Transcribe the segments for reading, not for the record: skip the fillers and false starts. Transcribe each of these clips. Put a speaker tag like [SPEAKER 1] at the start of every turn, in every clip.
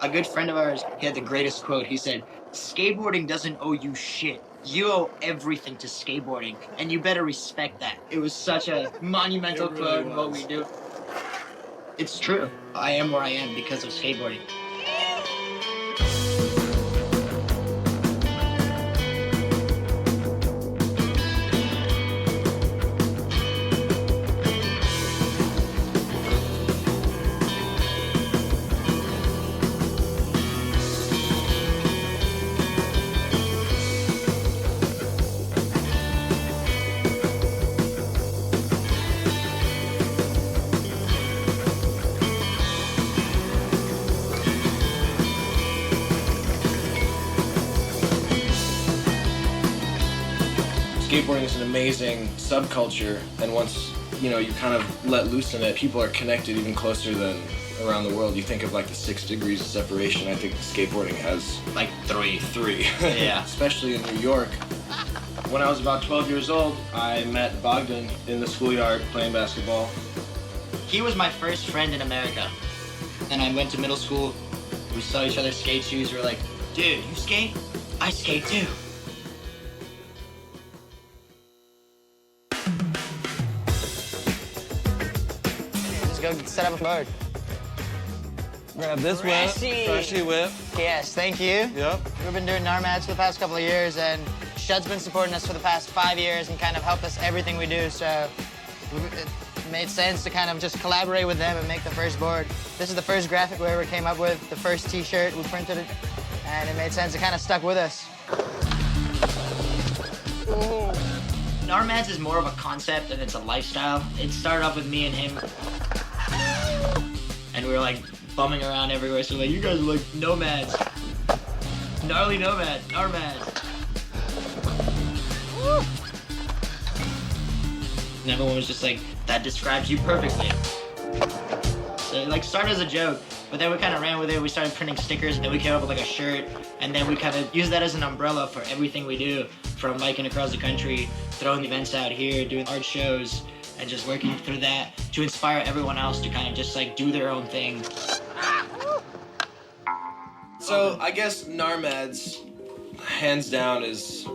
[SPEAKER 1] A good friend of ours, he had the greatest quote. He said, skateboarding doesn't owe you shit. You owe everything to skateboarding, and you better respect that. It was such a monumental quote in what we do. It's true. I am where I am because of skateboarding.
[SPEAKER 2] Skateboarding is an amazing subculture, and once you kind of let loose in it, people are connected even closer than around the world. You think of like the 6 degrees of separation. I think skateboarding has
[SPEAKER 1] like three.
[SPEAKER 2] Yeah. Especially in New York. When I was about 12 years old, I met Bogdan in the schoolyard playing basketball.
[SPEAKER 1] He was my first friend in America. Then I went to middle school. We saw each other's skate shoes. We were like, dude, you skate? I skate too. Go set up a board.
[SPEAKER 3] Grab this whip, freshie whip.
[SPEAKER 1] Yes, thank you.
[SPEAKER 3] Yep.
[SPEAKER 1] We've been doing Gnarmads for the past couple of years, and Shud's been supporting us for the past 5 years and kind of helped us everything we do, so it made sense to kind of just collaborate with them and make the first board. This is the first graphic we ever came up with, the first t-shirt, we printed it, and it made sense. It kind of stuck with us. Ooh. Gnarmads is more of a concept and it's a lifestyle. It started off with me and him. And we were like bumming around everywhere, so like, you guys are like nomads. Gnarly nomads, Gnarmads. And everyone was just like, that describes you perfectly. So it like started as a joke, but then we kind of ran with it. We started printing stickers, and then we came up with like a shirt, and then we kind of used that as an umbrella for everything we do, from biking across the country, throwing events out here, doing art shows, and just working through that to inspire everyone else to kind of just like do their own thing.
[SPEAKER 2] So I guess Gnarmads, hands down, is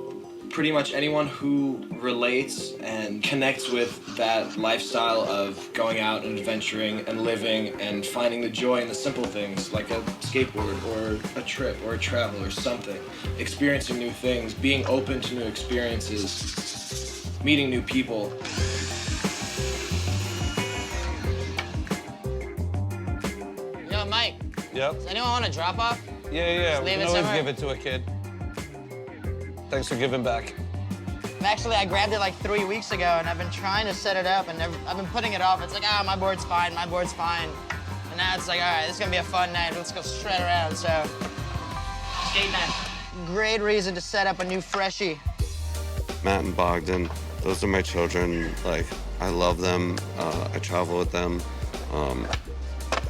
[SPEAKER 2] pretty much anyone who relates and connects with that lifestyle of going out and adventuring and living and finding the joy in the simple things, like a skateboard or a trip or a travel or something, experiencing new things, being open to new experiences, meeting new people.
[SPEAKER 1] Yo, Mike.
[SPEAKER 3] Yep.
[SPEAKER 1] Does anyone want a drop off?
[SPEAKER 3] Yeah.
[SPEAKER 1] Just
[SPEAKER 3] We
[SPEAKER 1] leave
[SPEAKER 3] can
[SPEAKER 1] it
[SPEAKER 3] always
[SPEAKER 1] somewhere?
[SPEAKER 3] give it to a kid. Thanks for giving back.
[SPEAKER 1] Actually, I grabbed it like 3 weeks ago, and I've been trying to set it up, and I've been putting it off. It's like, my board's fine, my board's fine. And now it's like, all right, this is gonna be a fun night. Let's go shred around, so. Skate night. Great reason to set up a new freshie.
[SPEAKER 4] Matt and Bogdan, those are my children. Like, I love them. I travel with them.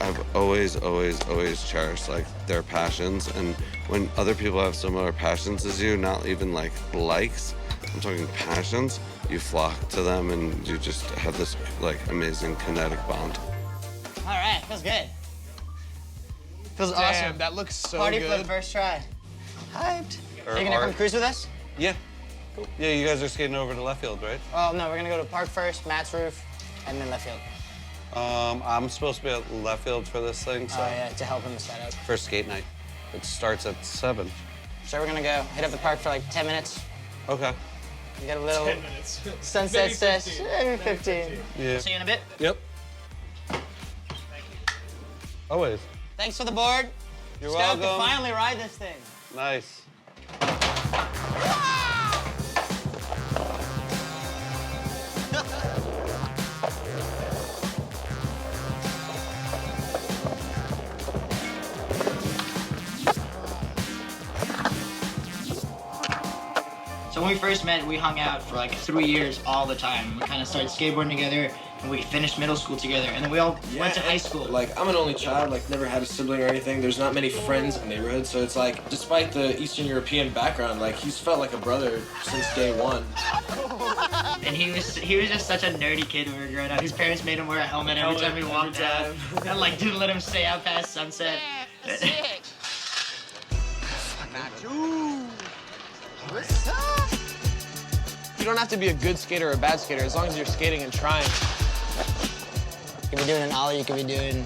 [SPEAKER 4] I've always cherished like their passions, and when other people have similar passions as you, not even like likes, I'm talking passions, you flock to them and you just have this like amazing kinetic bond.
[SPEAKER 1] All right, feels good. Feels
[SPEAKER 5] Damn,
[SPEAKER 1] awesome.
[SPEAKER 5] that looks so
[SPEAKER 1] Party
[SPEAKER 5] good.
[SPEAKER 1] for the first try. Hyped.
[SPEAKER 3] Or
[SPEAKER 1] Are you gonna
[SPEAKER 3] art.
[SPEAKER 1] come cruise with us?
[SPEAKER 3] Yeah. Cool. Yeah, you guys are skating over to left field, right?
[SPEAKER 1] Well, no, we're gonna go to park first, Matt's roof, and then left field.
[SPEAKER 3] I'm supposed to be at left field for this thing, so.
[SPEAKER 1] Oh yeah, to help him set up.
[SPEAKER 3] First skate night. It starts at 7.
[SPEAKER 1] So we're gonna go hit up the park for like 10 minutes.
[SPEAKER 3] Okay.
[SPEAKER 1] We get a little
[SPEAKER 5] 10 minutes.
[SPEAKER 1] sunset
[SPEAKER 5] Maybe
[SPEAKER 1] sesh.
[SPEAKER 5] 15.
[SPEAKER 1] Maybe 15.
[SPEAKER 3] Yeah.
[SPEAKER 1] See you in a bit.
[SPEAKER 3] Yep. Always.
[SPEAKER 1] Thanks for the board.
[SPEAKER 3] You're
[SPEAKER 1] Stoked
[SPEAKER 3] welcome.
[SPEAKER 1] to finally ride this thing.
[SPEAKER 3] Nice.
[SPEAKER 1] So when we first met, we hung out for like 3 years all the time. We kind of started skateboarding together, and we finished middle school together, and then we all went to high school.
[SPEAKER 2] Like, I'm an only child, like, never had a sibling or anything. There's not many friends in the neighborhood, so it's like, despite the Eastern European background, like, he's felt like a brother since day one.
[SPEAKER 1] And he was just such a nerdy kid when we were growing up. His parents made him wear a helmet every time we walked out, and like didn't let him stay out past sunset.
[SPEAKER 5] Sick. What's up?
[SPEAKER 2] You don't have to be a good skater or a bad skater as long as you're skating and trying.
[SPEAKER 5] You could be doing an ollie, you could be doing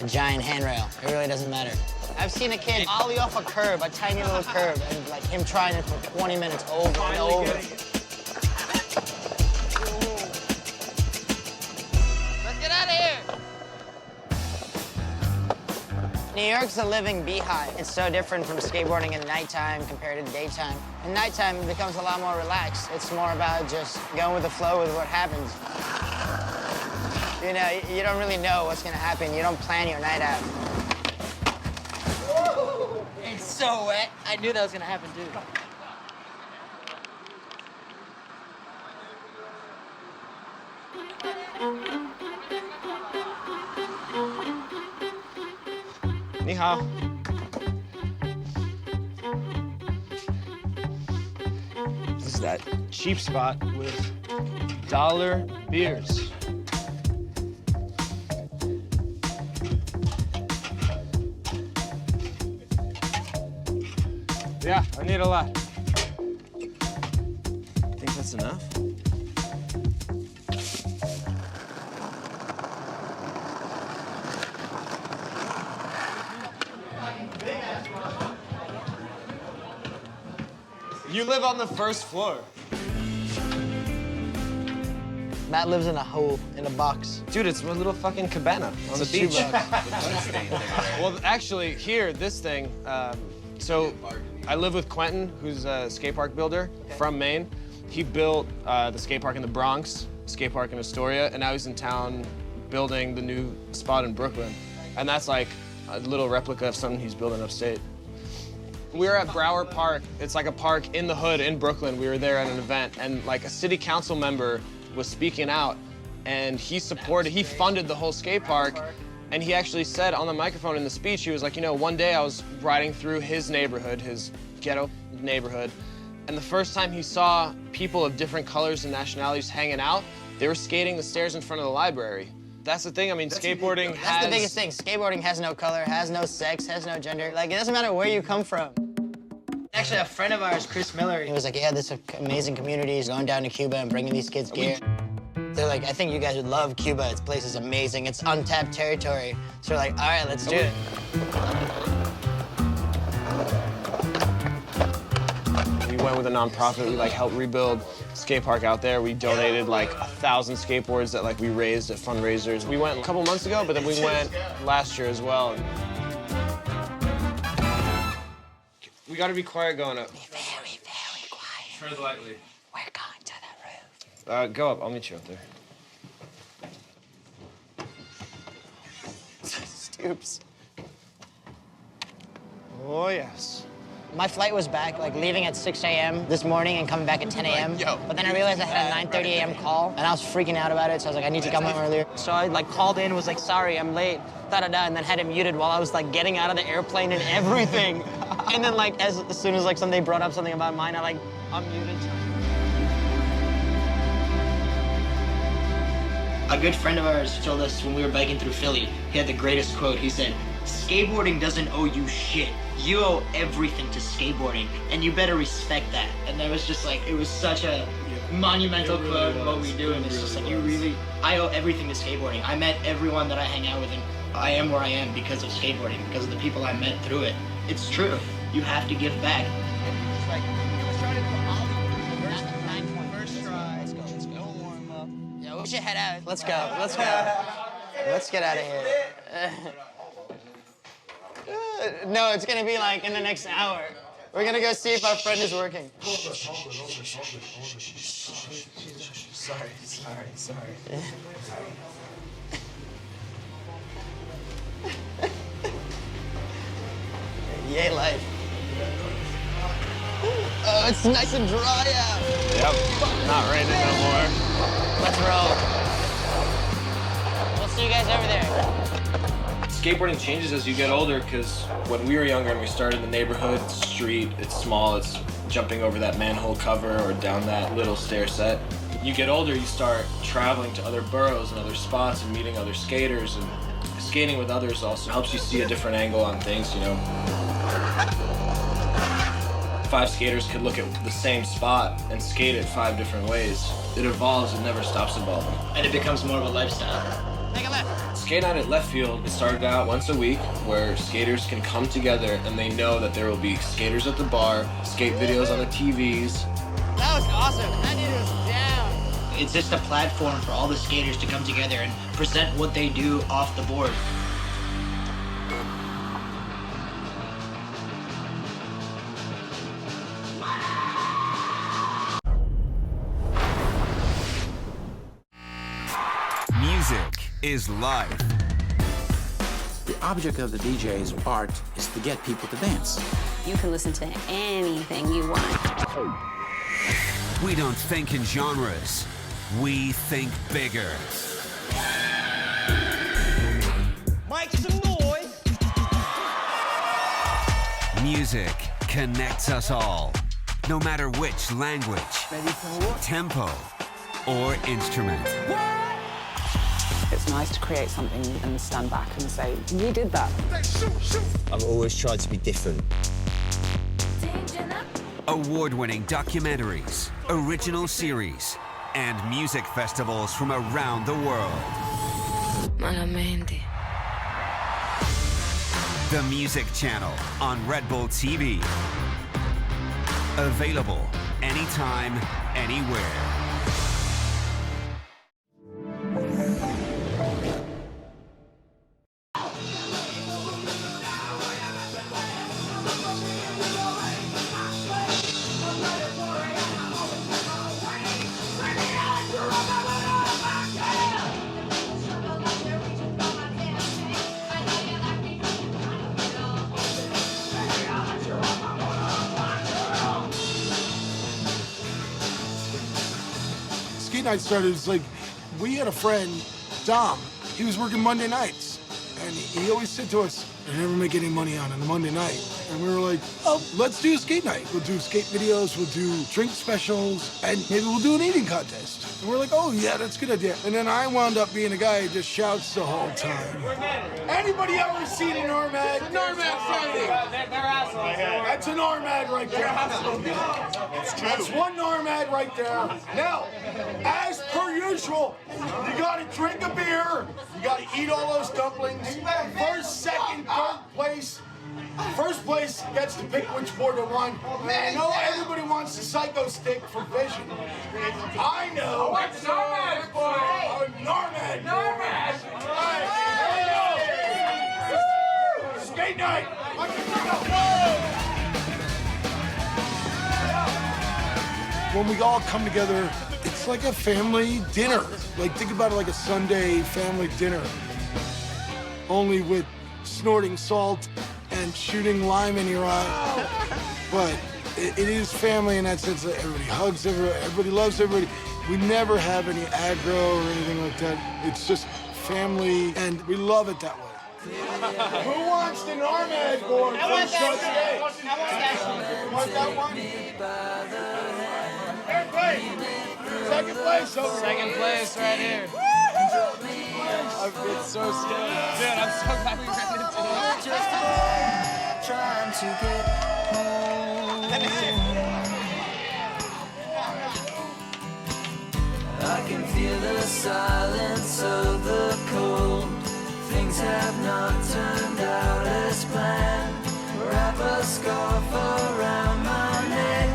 [SPEAKER 5] a giant handrail. It really doesn't matter. I've seen a kid ollie off a curb, a tiny little curb, and like him trying it for 20 minutes over and over. Let's get out of here. New York's a living beehive. It's so different from skateboarding at nighttime compared to daytime. In nighttime, it becomes a lot more relaxed. It's more about just going with the flow with what happens. You know, you don't really know what's gonna happen. You don't plan your night out. Whoa. It's so wet. I knew that was gonna happen too.
[SPEAKER 2] Ni hao. This is that cheap spot with dollar beers. Yeah, I need a lot. Think that's enough? You live on the first floor.
[SPEAKER 5] Matt lives in a hole in a box.
[SPEAKER 2] Dude, it's my little fucking cabana on the beach. Well, actually, here, this thing, so I live with Quentin, who's a skate park builder from Maine. He built the skate park in the Bronx, skate park in Astoria, and now he's in town building the new spot in Brooklyn. And that's like a little replica of something he's building upstate. We were at Brower Park. It's like a park in the hood in Brooklyn. We were there at an event, and like a city council member was speaking out, and he funded the whole skate park, and he actually said on the microphone in the speech, he was like, you know, one day I was riding through his neighborhood, his ghetto neighborhood, and the first time he saw people of different colors and nationalities hanging out, they were skating the stairs in front of the library. That's the thing, I mean, skateboarding has...
[SPEAKER 5] That's the biggest thing. Skateboarding has no color, has no sex, has no gender. Like, it doesn't matter where you come from.
[SPEAKER 1] Actually, a friend of ours, Chris Miller,
[SPEAKER 5] He was like, yeah, this amazing community is going down to Cuba and bringing these kids gear. They're like, I think you guys would love Cuba. This place is amazing. It's untapped territory. So we're like, all right, let's do it.
[SPEAKER 2] We went with a nonprofit. We like helped rebuild skate park out there. We donated like 1,000 skateboards that like we raised at fundraisers. We went a couple months ago, but then we went last year as well. We gotta be quiet going up.
[SPEAKER 5] Be very, very quiet.
[SPEAKER 2] Tread lightly.
[SPEAKER 5] We're going to the roof.
[SPEAKER 2] Go up, I'll meet you up there.
[SPEAKER 5] Stoops.
[SPEAKER 2] Oh, yes.
[SPEAKER 5] My flight was back, like leaving at 6 a.m. this morning and coming back at 10 a.m. But then I realized I had a 9:30 a.m. call, and I was freaking out about it, so I was like, I need to come home earlier. So I like called in, was like, sorry, I'm late, da-da-da, and then had it muted while I was like getting out of the airplane and everything. And then like, as soon as like somebody brought up something about mine, I like unmuted.
[SPEAKER 1] a good friend of ours told us when we were biking through Philly, he had the greatest quote. He said, skateboarding doesn't owe you shit. You owe everything to skateboarding, and you better respect that. And that was just like, it was such a monumental quote of what we do, and it's just like, I owe everything to skateboarding. I met everyone that I hang out with, and I am where I am because of skateboarding, because of the people I met through it. It's true. You have to give back.
[SPEAKER 5] It's like, let's try to do an ollie. First try. Let's go. Warm up. Yeah, we should head out. Let's go. Let's get out of here. No, it's gonna be like in the next hour. We're gonna go see if our friend is working. Sorry. Yay, life. Oh, it's nice and dry out.
[SPEAKER 2] Yep, not raining no more.
[SPEAKER 5] Let's roll. We'll see you guys over there.
[SPEAKER 2] Skateboarding changes as you get older, because when we were younger and we started in the neighborhood, street, it's small, it's jumping over that manhole cover or down that little stair set. You get older, you start traveling to other boroughs and other spots and meeting other skaters, and skating with others also helps you see a different angle on things, you know. 5 skaters could look at the same spot and skate it 5 different ways. It evolves, it never stops evolving.
[SPEAKER 1] And it becomes more of a lifestyle.
[SPEAKER 5] Take a left.
[SPEAKER 2] Skate Night at Left Field, it started out once a week where skaters can come together and they know that there will be skaters at the bar, skate videos on the TVs.
[SPEAKER 5] That was awesome. That dude was down.
[SPEAKER 1] It's just a platform for all the skaters to come together and present what they do off the board.
[SPEAKER 6] Music is life.
[SPEAKER 7] The object of the DJ's art is to get people to dance.
[SPEAKER 8] You can listen to anything you want.
[SPEAKER 6] We don't think in genres. We think bigger.
[SPEAKER 9] Make some noise.
[SPEAKER 6] Music connects us all, no matter which language, tempo, or instrument.
[SPEAKER 10] It's nice to create something and stand back and say, we did that.
[SPEAKER 9] I've always tried to be different.
[SPEAKER 6] Award-winning documentaries, original series, and music festivals from around the world. The Music Channel on Red Bull TV. Available anytime, anywhere.
[SPEAKER 11] Skate Night started, it was like, we had a friend, Dom, he was working Monday nights, and he always said to us, I never make any money on a Monday night. And we were like, oh, let's do a skate night. We'll do skate videos, we'll do drink specials, and maybe we'll do an eating contest. And we're like, oh yeah, that's a good idea. And then I wound up being a guy who just shouts the whole time. Anybody ever seen a Gnarmad? Gnarmad sighting. They're assholes. That's a Gnarmad right there. That's one Gnarmad right there. Now, as per usual, you gotta drink a beer, you gotta eat all those dumplings. First, second, third place. First place gets to pick which board to run. I know everybody wants the Psycho Stick for vision. I know. What's Gnarmad, boy? Oh, Gnarmad. Gnarmad. All right. Skate night. When we all come together, it's like a family dinner. Like, think about it like a Sunday family dinner. Only with snorting salt and shooting lime in your eye. But it is family in that sense that everybody hugs everybody, everybody loves everybody. We never have any aggro or anything like that. It's just family, and we love it that way. Who wants the Gnarmad board?
[SPEAKER 5] I want that shit.
[SPEAKER 11] You want that one? Third place. Second place over
[SPEAKER 5] Second place right here.
[SPEAKER 11] I've been so scared.
[SPEAKER 5] Dude, I'm so glad we ran into it.
[SPEAKER 9] Trying to get home. I can feel the silence of the cold. Things have not turned out as planned. Wrap a scarf around my neck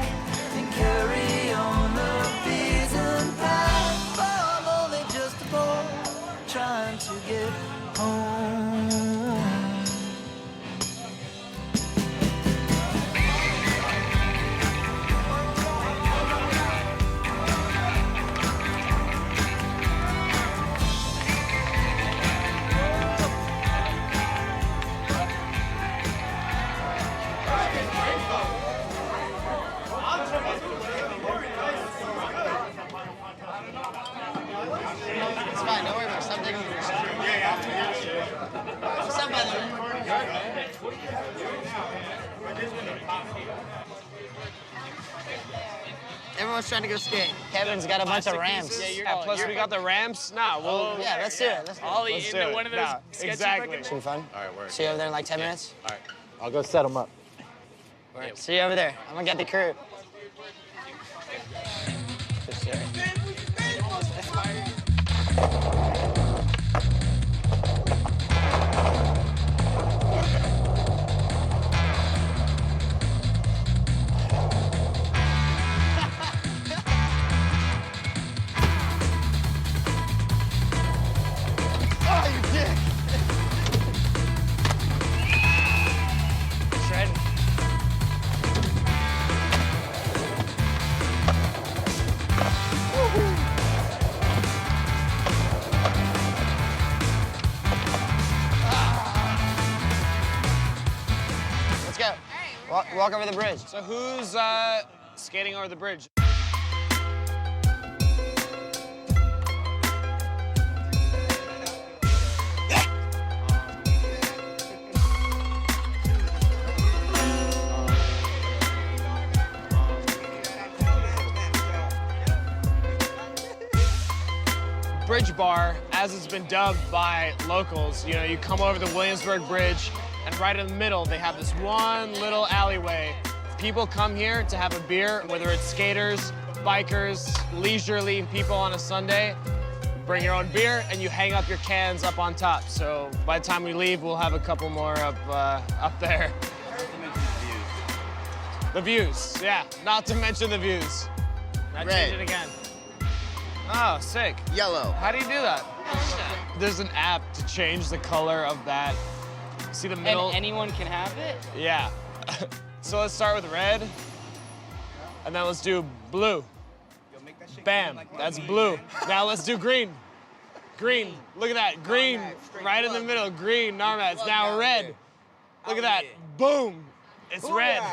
[SPEAKER 9] and carry on the beaten path. But I'm only just a boy trying to get home.
[SPEAKER 5] everyone's trying to go skate. Kevin's got a bunch of ramps.
[SPEAKER 12] Yeah, plus we got the ramps. Nah, well,
[SPEAKER 5] Yeah, let's do it. Let's do it.
[SPEAKER 12] Ollie into one of those sketchy
[SPEAKER 5] Exactly. Should be fun.
[SPEAKER 12] All right, work.
[SPEAKER 5] See you over there in like 10 minutes?
[SPEAKER 12] All right.
[SPEAKER 7] I'll go set them up.
[SPEAKER 5] Right. See you over there. I'm gonna get the crew. Let's go. Walk over the bridge.
[SPEAKER 12] So who's skating over the bridge? Bridge bar, as it's been dubbed by locals, you know, you come over the Williamsburg Bridge, and right in the middle, they have this one little alleyway. People come here to have a beer, whether it's skaters, bikers, leisurely people on a Sunday. Bring your own beer, and you hang up your cans up on top. So by the time we leave, we'll have a couple more up there. The views, yeah. Not to mention the views. Now change it again. Oh, sick.
[SPEAKER 13] Yellow.
[SPEAKER 12] How do you do that? There's an app to change the color of that. See the middle?
[SPEAKER 14] And anyone can have it?
[SPEAKER 12] Yeah. So let's start with red, and then let's do blue. Bam, that's blue. Now let's do green. Green, look at that, green, right in the middle, green, Gnarmads. Now red, look at that, boom, it's red.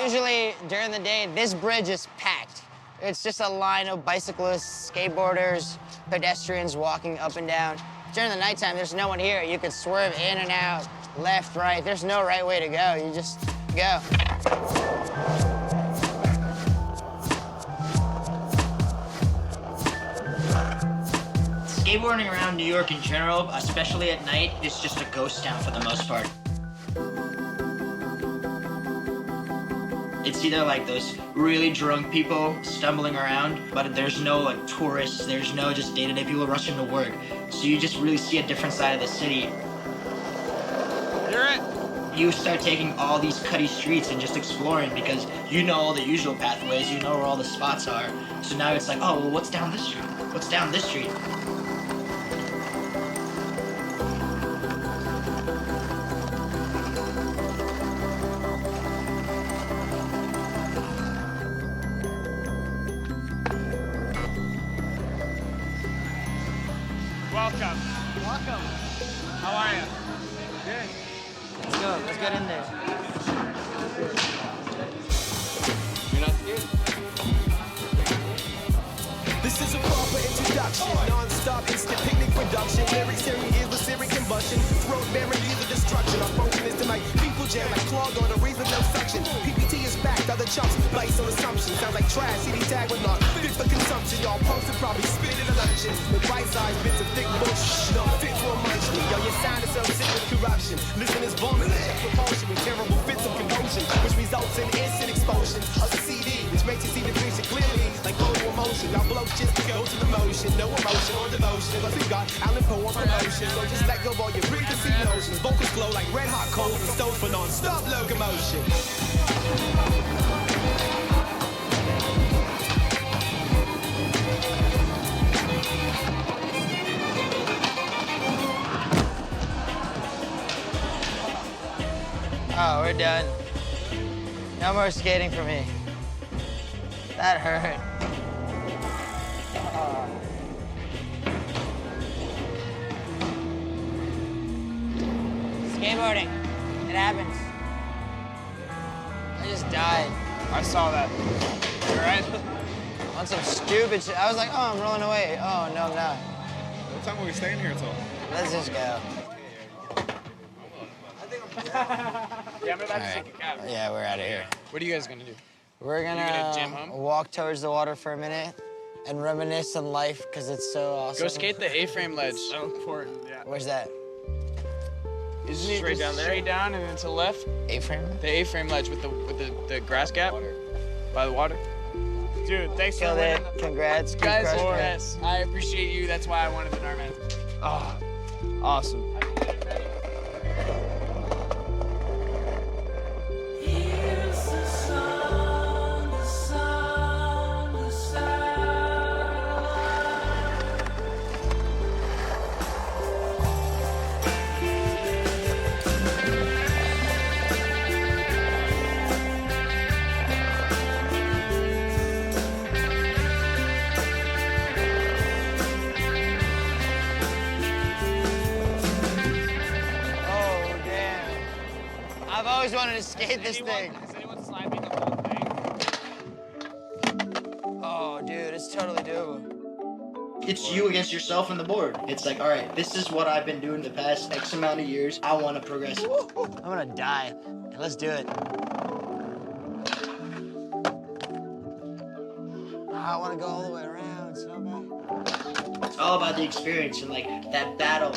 [SPEAKER 5] Usually during the day, this bridge is packed. It's just a line of bicyclists, skateboarders, pedestrians walking up and down. During the nighttime, there's no one here. You could swerve in and out, left, right. There's no right way to go. You just go.
[SPEAKER 1] Skateboarding around New York in general, especially at night, is just a ghost town for the most part. It's either like those really drunk people stumbling around, but there's no like tourists, there's no just day-to-day people rushing to work. So you just really see a different side of the city.
[SPEAKER 12] You're it.
[SPEAKER 1] You start taking all these cutty streets and just exploring because you know all the usual pathways, you know where all the spots are. So now it's like, oh, well, what's down this street? What's down this street?
[SPEAKER 12] Welcome.
[SPEAKER 1] Welcome.
[SPEAKER 12] How are you?
[SPEAKER 1] Good. Let's go. Let's get in there.
[SPEAKER 12] You're not scared?
[SPEAKER 15] This is a proper introduction, non-stop instant picnic production. Lyrics hearing ears with serious combustion. Throat memories of destruction. Our function is to make people jam like clogged on a reason no suction. PPT is backed, other chumps based on assumptions. Sounds like trash, CD tag but not fit for consumption. Y'all posted probably spit in a luncheon. With bite-sized bits of thick bush, not fit for a munchkin. Yo, your sound is so sick with corruption. Listeners vomit with propulsion with terrible fits of commotion, which results in instant expulsion of the CD, which makes you see the picture clearly like photo emotion. Y'all blow just to go to the motion, no emotion or devotion. But we got Alan Poe on promotion, so just let go of all your preconceived notions. Vocals glow like red hot coals and stove for non-stop locomotion.
[SPEAKER 5] Oh, we're done. No more skating for me. That hurt. Skateboarding. It happens. I just died.
[SPEAKER 12] I saw that. You all right?
[SPEAKER 5] On some stupid shit. I was like, oh, I'm rolling away. Oh, no, I'm not.
[SPEAKER 16] What time are we staying here until?
[SPEAKER 5] Let's just go.
[SPEAKER 12] Yeah, I'm about to
[SPEAKER 5] All
[SPEAKER 12] take a cab.
[SPEAKER 5] Yeah, we're out of here.
[SPEAKER 12] What are you guys gonna do?
[SPEAKER 5] We're
[SPEAKER 12] gonna jam
[SPEAKER 5] gonna
[SPEAKER 12] home?
[SPEAKER 5] walk towards the water for a minute and reminisce on life because it's so awesome.
[SPEAKER 12] Go skate the A-frame ledge. So important, yeah.
[SPEAKER 5] Where's that?
[SPEAKER 12] Isn't it straight down there? Straight down and then to the left.
[SPEAKER 5] A-frame?
[SPEAKER 12] The A-frame ledge with the grass gap by the water. Dude, thanks for
[SPEAKER 5] it.
[SPEAKER 12] winning.
[SPEAKER 5] Congrats.
[SPEAKER 12] You guys
[SPEAKER 5] Good
[SPEAKER 12] are
[SPEAKER 5] crush,
[SPEAKER 12] yes. I appreciate you. That's why I wanted the Gnarmads. Oh, awesome.
[SPEAKER 5] I've always wanted to skate this thing.
[SPEAKER 12] Has anyone slide me the whole thing?
[SPEAKER 5] Oh, dude, it's totally doable.
[SPEAKER 1] It's you against yourself and the board. It's like, all right, this is what I've been doing the past X amount of years. I want to progress.
[SPEAKER 5] I'm gonna die. Let's do it. I want to go all the way around so bad.
[SPEAKER 1] It's all about the experience and like that battle.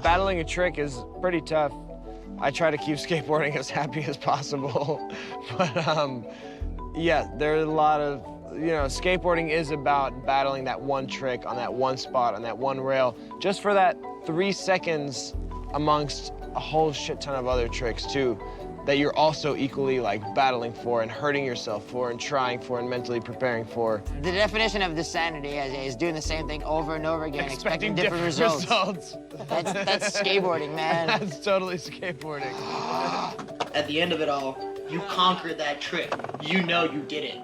[SPEAKER 12] Battling a trick is pretty tough. I try to keep skateboarding as happy as possible. But yeah, there are a lot of, skateboarding is about battling that one trick on that one spot, on that one rail, just for that 3 seconds amongst a whole shit ton of other tricks too, that you're also equally like battling for and hurting yourself for and trying for and mentally preparing for.
[SPEAKER 5] The definition of insanity is doing the same thing over and over again, expecting different results. That's skateboarding, man.
[SPEAKER 12] That's totally skateboarding.
[SPEAKER 1] At the end of it all, you conquered that trick. You know you did it.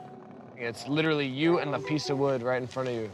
[SPEAKER 12] It's literally you and the piece of wood right in front of you.